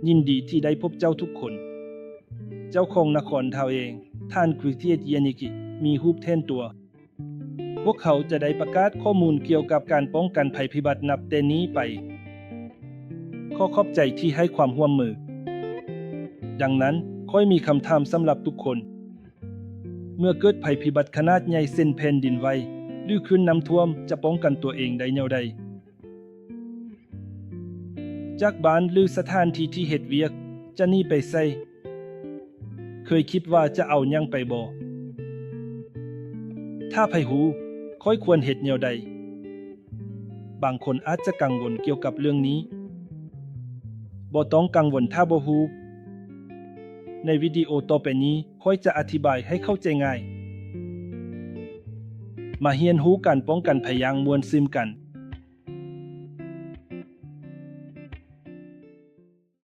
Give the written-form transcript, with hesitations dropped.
ยินดีที่ได้พบเจ้าทุกคนเจ้าของนครเทาเองท่านคริสเตียนเยนิกิมีรูปแทนตัวพวกเขาจะได้ประกาศข้อมูลเกี่ยวกับการป้องกันภัยพิบัตินับแต่นี้ไปขอขอบใจที่ให้ความร่วมมือดังนั้นค่อยมีคำถามสำหรับทุกคนเมื่อเกิดภัยพิบัติขนาดใหญ่เช่นแผ่นดินไหวหรือคลื่นน้ำท่วมจะป้องกันตัวเองได้แนวใดจากบ้านหรือสถานที่ที่เฮ็ดเวียกจะหนีไปไสเคยคิดว่าจะเอาหยังไปบ่ถ้าไผฮู้ค่อยควรเฮ็ดแนวใดบางคนอาจจะกังวลเกี่ยวกับเรื่องนี้บ่ต้องกังวลถ้าบ่ฮู้ในวิดีโอต่อไปนี้ค่อยจะอธิบายให้เข้าใจง่ายมาเรียนรู้การป้องกันภัยอย่างม่วนซื่นกัน